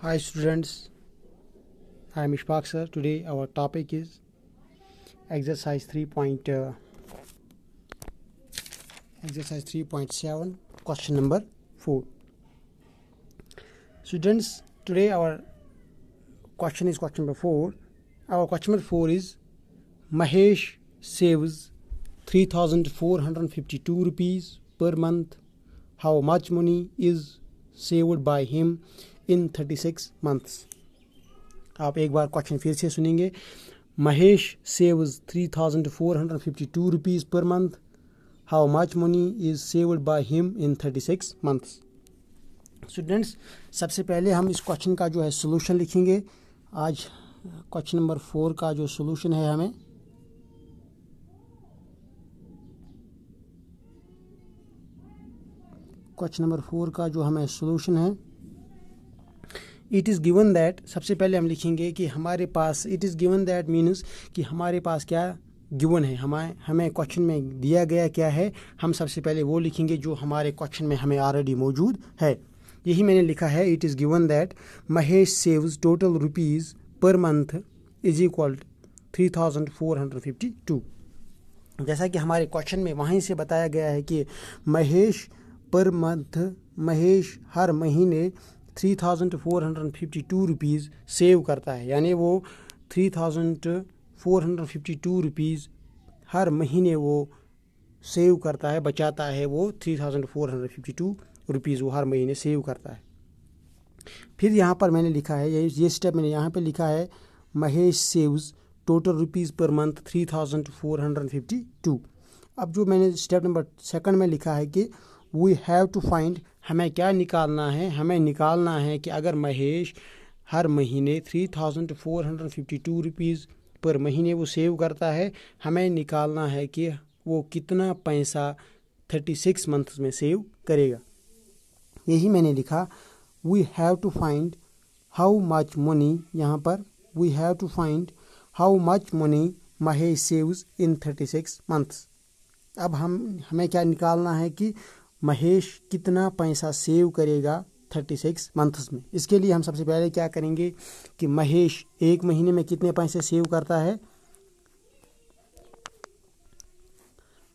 Hi students, I am Ishfaq sir. Today our topic is exercise 3.7, question number 4. Students, today our question is question number 4. Our question number 4 is Mahesh saves 3,452 rupees per month. How much money is saved by him in 36 months? आप एक बार question फिर से सुनेंगे. Mahesh saves 3,452 rupees per month. How much money is saved by him in 36 months. Students, सबसे पहले हम इस question का जो है सोल्यूशन लिखेंगे. आज क्वेश्चन नंबर 4 का जो सोल्यूशन है, हमें क्वेश्चन नंबर 4 का जो हमें सोल्यूशन है, इट इज़ गिवन दैट. सबसे पहले हम लिखेंगे कि हमारे पास it is given that means कि हमारे पास क्या गिवन है, हमें क्वेश्चन में दिया गया क्या है. हम सबसे पहले वो लिखेंगे जो हमारे क्वेश्चन में हमें ऑलरेडी मौजूद है. यही मैंने लिखा है. It is given that Mahesh saves total rupees per month is equal 3,452. जैसा कि हमारे क्वेश्चन में वहीं से बताया गया है कि महेश पर मंथ, महेश हर महीने 3,452 रुपीज़ सेव करता है. यानी वो 3,452 रुपीज़ हर महीने वो सेव करता है, बचाता है. वो 3,452 रुपीज़ वो हर महीने सेव करता है. फिर यहाँ पर मैंने लिखा है, ये स्टेप मैंने यहाँ पे लिखा है, Mahesh saves total rupees per month 3,452. अब जो मैंने स्टेप नंबर 2 में लिखा है कि वी हैव टू फाइंड, हमें क्या निकालना है, हमें निकालना है कि अगर महेश हर महीने 3,452 रुपीज़ पर महीने वो सेव करता है, हमें निकालना है कि वो कितना पैसा 36 मंथ्स में सेव करेगा. यही मैंने लिखा. We have to find how much money, यहाँ पर we have to find how much money Mahesh saves in 36 months. अब हमें क्या निकालना है कि महेश कितना पैसा सेव करेगा 36 मंथ्स में. इसके लिए हम सबसे पहले क्या करेंगे कि महेश एक महीने में कितने पैसे सेव करता है.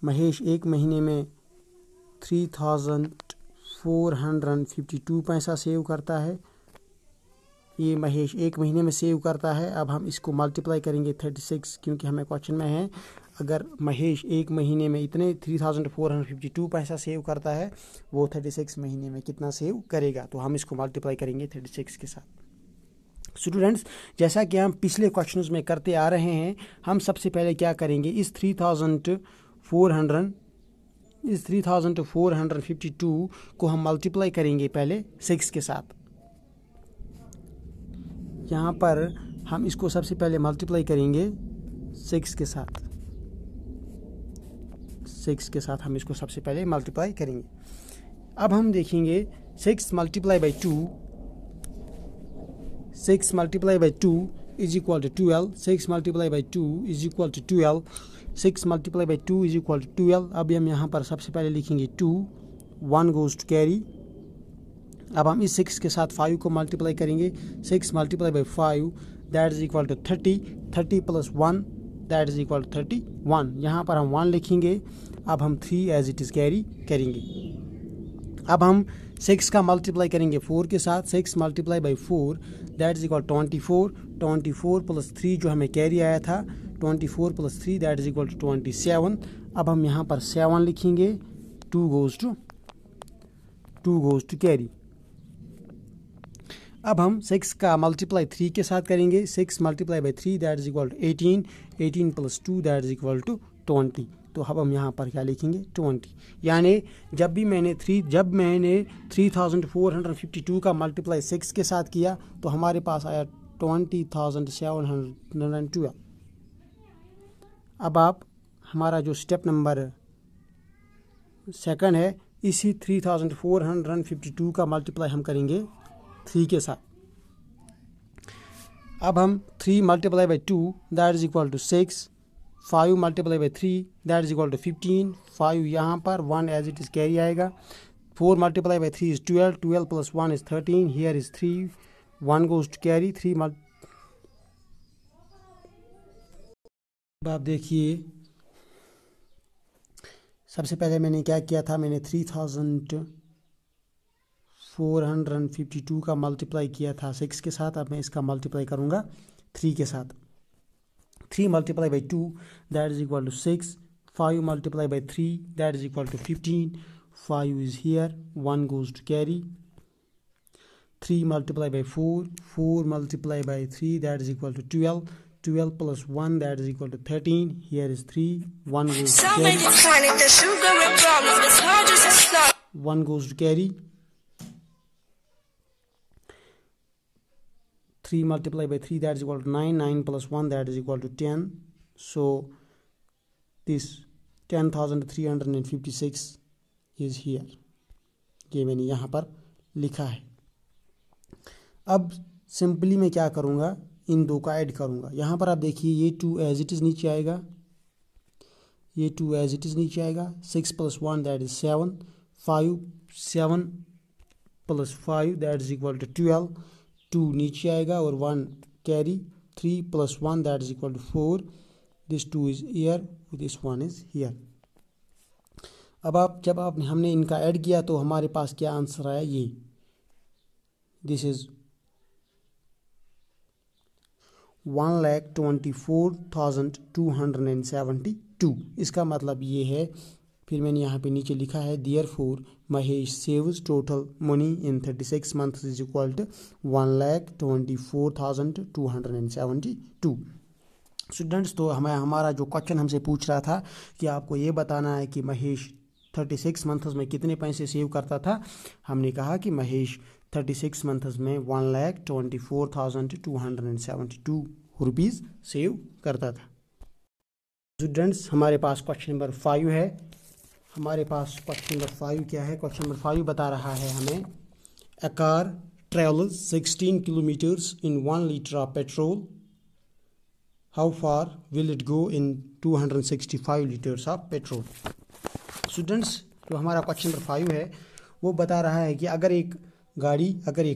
महेश एक महीने में 3,452 पैसा सेव करता है. ये महेश एक महीने में सेव करता है. अब हम इसको मल्टीप्लाई करेंगे 36, क्योंकि हमें क्वेश्चन में है अगर महेश एक महीने में इतने 3,452 पैसा सेव करता है, वो 36 महीने में कितना सेव करेगा. तो हम इसको मल्टीप्लाई करेंगे 36 के साथ. स्टूडेंट्स, जैसा कि हम पिछले क्वेश्चंस में करते आ रहे हैं, हम सबसे पहले क्या करेंगे, इस 3,452 को हम मल्टीप्लाई करेंगे पहले 6 के साथ. यहाँ पर हम इसको सबसे पहले मल्टीप्लाई करेंगे 6 के साथ. 6 के साथ हम इसको सबसे पहले मल्टीप्लाई करेंगे. अब हम देखेंगे 6 multiply by 2, 6 multiply by 2 is equal to 12. 6 multiply by 2 is equal to 12. 6 multiply by 2 is equal to 12. अब हम यहाँ पर सबसे पहले लिखेंगे 2, 1 गोज टू कैरी. अब हम इस 6 के साथ 5 को मल्टीप्लाई करेंगे. 6 multiply by 5 that is equal to 30. 30 plus 1 that is equal to 31. यहाँ पर हम 1 लिखेंगे. अब हम 3 एज इट इज़ कैरी करेंगे. अब हम 6 का मल्टीप्लाई करेंगे 4 के साथ. 6 multiply by 4 that is equal 24. 24 plus 3 जो हमें कैरी आया था, 24 plus 3 that is equal to 27. अब हम यहाँ पर 7 लिखेंगे. 2 गोज टू कैरी. अब हम 6 का मल्टीप्लाई 3 के साथ करेंगे. 6 multiply by 3 that is equal to 18. 18 plus 2 that is equal to 20. तो अब हम यहाँ पर क्या लिखेंगे 20. यानी जब मैंने 3,452 का मल्टीप्लाई 6 के साथ किया तो हमारे पास आया 20,712. अब आप हमारा जो स्टेप नंबर 2 है, इसी 3,452 का मल्टीप्लाई हम करेंगे 3 के साथ. अब हम 3 multiply by 2 that is equal to 6. 5 multiply by 3 that is equal to 15. 5 यहाँ पर 1 एज इट इज़ कैरी आएगा. 4 multiplied by 3 is 12. 12 plus 1 is 13. Here is 3. 1 goes to carry 3 आप देखिए सबसे पहले मैंने क्या किया था, मैंने 3452 का मल्टीप्लाई किया था 6 के साथ। अब मैं इसका मल्टीप्लाई करूँगा 3 के साथ। 3 multiplied by 2 that is equal to 6, 5 multiplied by 3 that is equal to 15, 5 is here, 1 goes to carry, 3 multiplied by 4, 4 multiplied by 3 that is equal to 12, 12 plus 1 that is equal to 13, here is 3, 1 goes to carry, 1 goes to carry, 3 multiplied by 3 that is equal to 9, 9 plus 1 that is equal to 10, so this 10,356 is here, ये मैंने यहाँ पर लिखा है। अब simply मैं क्या करूँगा, इन दो का ऐड करूँगा। यहाँ पर आप देखिए ये 2 एज इट इज़ नीचे आएगा, ये 2 एज इट इज़ नीचे आएगा, 6 plus 1 that is 7, 5 7 plus 5 that is equal to 12, 2 नीचे आएगा और 1 carry, 3 plus 1 that is equal to 4, this 2 is here, this 1 is here। अब जब हमने इनका ऐड किया तो हमारे पास क्या आंसर आया, ये दिस इज 1,24,272। इसका मतलब ये है, फिर मैंने यहाँ पे नीचे लिखा है therefore Mahesh saves total money in 36 months is equal to 1,24,272। Students, तो हमारा जो क्वेश्चन हमसे पूछ रहा था कि आपको ये बताना है कि महेश 36 मंथ्स में कितने पैसे सेव करता था। हमने कहा कि महेश 36 मंथ्स में 1,24,272 रुपीज़ सेव करता था। स्टूडेंट्स, हमारे पास क्वेश्चन नंबर 5 है। हमारे पास क्वेश्चन नंबर 5 क्या है? क्वेश्चन नंबर 5 बता रहा है हमें, a car travels 16 kilometres in 1 litre of petrol, how far will it go in 265 litres of petrol. Students, जो हमारा क्वेश्चन नंबर 5 है वो बता रहा है कि अगर एक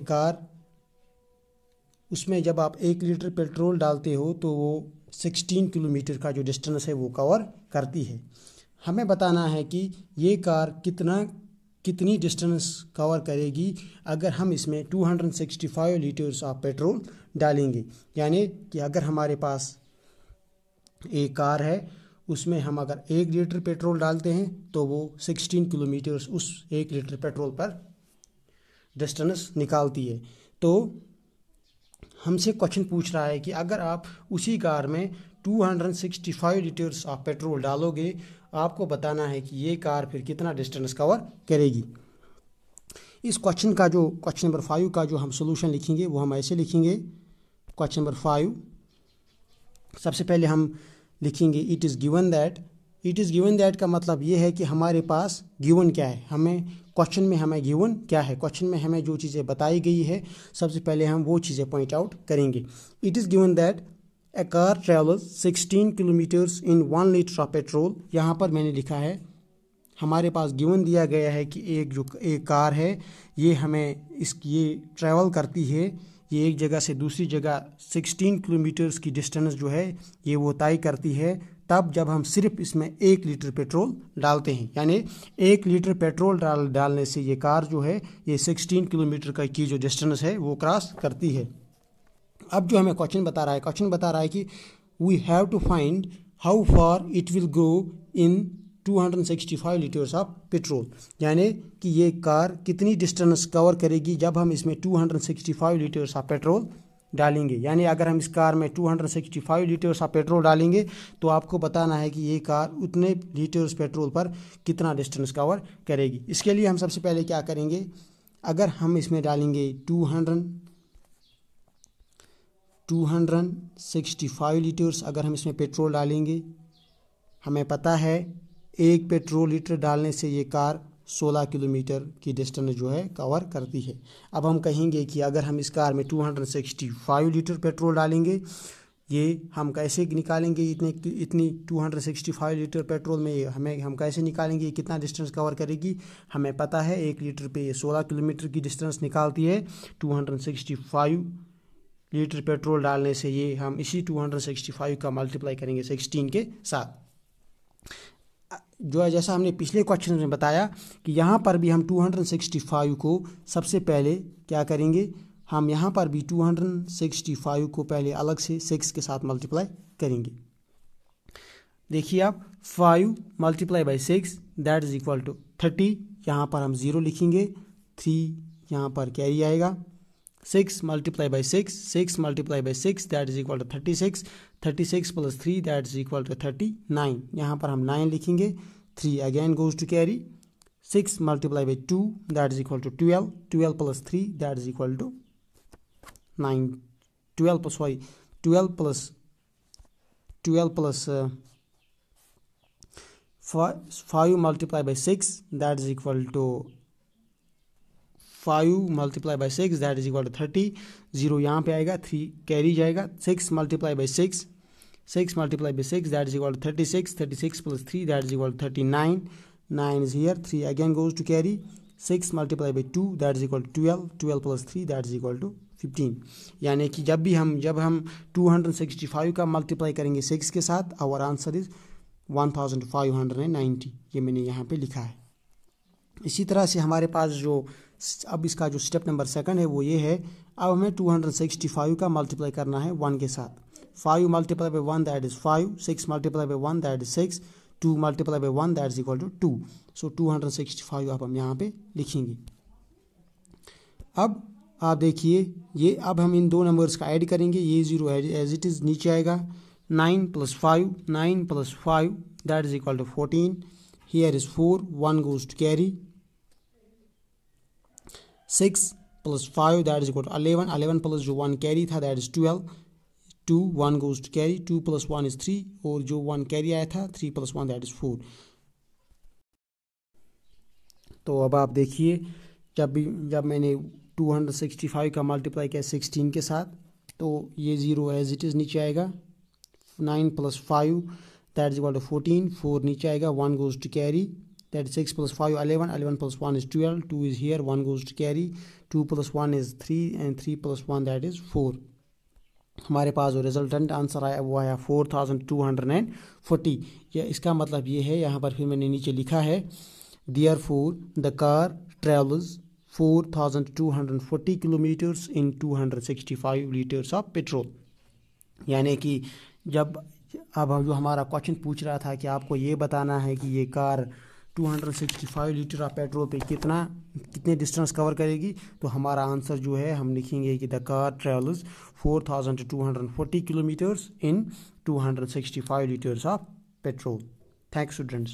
कार, उसमें जब आप 1 लीटर पेट्रोल डालते हो तो वो 16 किलोमीटर का जो डिस्टेंस है वो कवर करती है। हमें बताना है कि ये कार कितनी डिस्टेंस कवर करेगी अगर हम इसमें 265 लीटर्स ऑफ पेट्रोल डालेंगे। यानी कि अगर हमारे पास एक कार है, उसमें हम अगर 1 लीटर पेट्रोल डालते हैं तो वो 16 किलोमीटर्स उस 1 लीटर पेट्रोल पर डिस्टेंस निकालती है। तो हमसे क्वेश्चन पूछ रहा है कि अगर आप उसी कार में 265 लीटर्स ऑफ पेट्रोल डालोगे, आपको बताना है कि ये कार फिर कितना डिस्टेंस कवर करेगी। इस क्वेश्चन नंबर 5 का जो हम सोल्यूशन लिखेंगे वो हम ऐसे लिखेंगे। क्वेश्चन नंबर 5, सबसे पहले हम लिखेंगे इट इज़ गिवन दैट का मतलब ये है कि हमारे पास गिवन क्या है, क्वेश्चन में हमें गिवन क्या है, क्वेश्चन में हमें जो चीज़ें बताई गई है सबसे पहले हम वो चीज़ें पॉइंट आउट करेंगे। It is given that A car travels 16 kilometres in 1 litre of petrol. यहाँ पर मैंने लिखा है, हमारे पास गिवन दिया गया है कि एक कार है, ये ट्रैवल करती है, ये एक जगह से दूसरी जगह 16 किलोमीटर्स की डिस्टेंस जो है ये वो तय करती है, तब जब हम सिर्फ इसमें 1 लीटर पेट्रोल डालते हैं। यानी 1 लीटर पेट्रोल डालने से ये कार जो है ये 16 किलोमीटर का की जो डिस्टेंस है वो क्रॉस करती है। अब जो हमें क्वेश्चन बता रहा है कि we have to find how far it will go in 265 litres of petrol. यानी कि ये कार कितनी डिस्टेंस कवर करेगी जब हम इसमें 265 लीटर्स ऑफ पेट्रोल डालेंगे। यानी अगर हम इस कार में 265 लीटर्स ऑफ पेट्रोल डालेंगे तो आपको बताना है कि ये कार उतने लीटर्स पेट्रोल पर कितना डिस्टेंस कवर करेगी। इसके लिए हम सबसे पहले क्या करेंगे, अगर हम इसमें डालेंगे 265 लीटर्स, अगर हम इसमें पेट्रोल डालेंगे, हमें पता है 1 पेट्रोल लीटर डालने से ये कार 16 किलोमीटर की डिस्टेंस जो है कवर करती है। अब हम कहेंगे कि अगर हम इस कार में 265 लीटर पेट्रोल डालेंगे, ये हम कैसे निकालेंगे इतनी 265 लीटर पेट्रोल में हम कैसे निकालेंगे, ये कितना डिस्टेंस कवर करेगी। हमें पता है 1 लीटर पे ये 16 किलोमीटर की डिस्टेंस निकालती है। 265 लीटर पेट्रोल डालने से ये हम इसी 265 का मल्टीप्लाई करेंगे 16 के साथ। जो जैसा हमने पिछले क्वेश्चन में बताया कि यहाँ पर भी हम 265 को सबसे पहले क्या करेंगे, हम यहाँ पर भी 265 को पहले अलग से 6 के साथ मल्टीप्लाई करेंगे। देखिए आप 5 multiply by 6 that is equal to 30। यहाँ पर हम 0 लिखेंगे, 3 यहाँ पर कैरी आएगा। 6 multiply by 6 multiply by 6 that is equal to 36। 36 plus 3 that is equal to 39। यहाँ पर हम 9 लिखेंगे, 3 again goes to carry. 6 multiply by 2 that is equal to 12। 12 plus 3 that is equal to 9। 12 plus 5 multiplied by 6 that is equal to 5 multiplied by 6 that is equal to 30। 0 यहाँ पे आएगा, 3 carry जाएगा। 6 multiplied by 6 multiplied by 6 that is equal to 36। 36 plus 3 that is equal to 39। 9 is here, 3 again goes to carry। 6 multiplied by 2 that is equal to 12। 12 plus 3 that is equal to 15। यानी कि जब हम 265 का multiply करेंगे 6 के साथ, our answer is 1590। ये मैंने यहाँ पे लिखा है। इसी तरह से हमारे पास जो अब इसका जो स्टेप नंबर 2 है वो ये है, अब हमें 265 का मल्टीप्लाई करना है 1 के साथ। 5 multiply by 1 that is 5। 6 multiply by 1 that is 6। 2 multiply by 1 that is equal to 2। So 265 अब हम यहाँ पे लिखेंगे। अब आप देखिए ये, अब हम इन दो नंबर्स का ऐड करेंगे। ये 0 एज इट इज़ नीचे आएगा। 9 plus 5 that is equal to 14। Here is 4, 1 goes to carry। 6 plus 5 that is equal to 11। 11 plus जो 1 कैरी था that is 12। 2, 1 goes to carry। 2 plus 1 is 3 और जो 1 कैरी आया था 3 plus 1 दैट इज 4। तो अब आप देखिए जब मैंने 265 का मल्टीप्लाई किया 16 के साथ, तो ये 0 एज इट इज़ नीचे आएगा। 9 plus 5 that is equal to 14। 4 नीचे आएगा, 1 goes to carry that is 6 plus 5 11। 11 plus 1 is 12। 2 is here, 1 goes to carry। 2 plus 1 is 3 and 3 plus 1 that is 4। हमारे पास जो रिजल्टेंट आंसर आया वो आया 4240। या इसका मतलब ये है, यहाँ पर फिर मैंने नीचे लिखा है therefore the car travels 4240 kilometres in 265 litres of petrol. यानी कि अब जो हमारा क्वेश्चन पूछ रहा था कि आपको ये बताना है कि ये कार 265 लीटर ऑफ पेट्रोल पे कितने डिस्टेंस कवर करेगी, तो हमारा आंसर जो है हम लिखेंगे कि the car travels 4240 kilometres in 265 litres of petrol. Thanks students.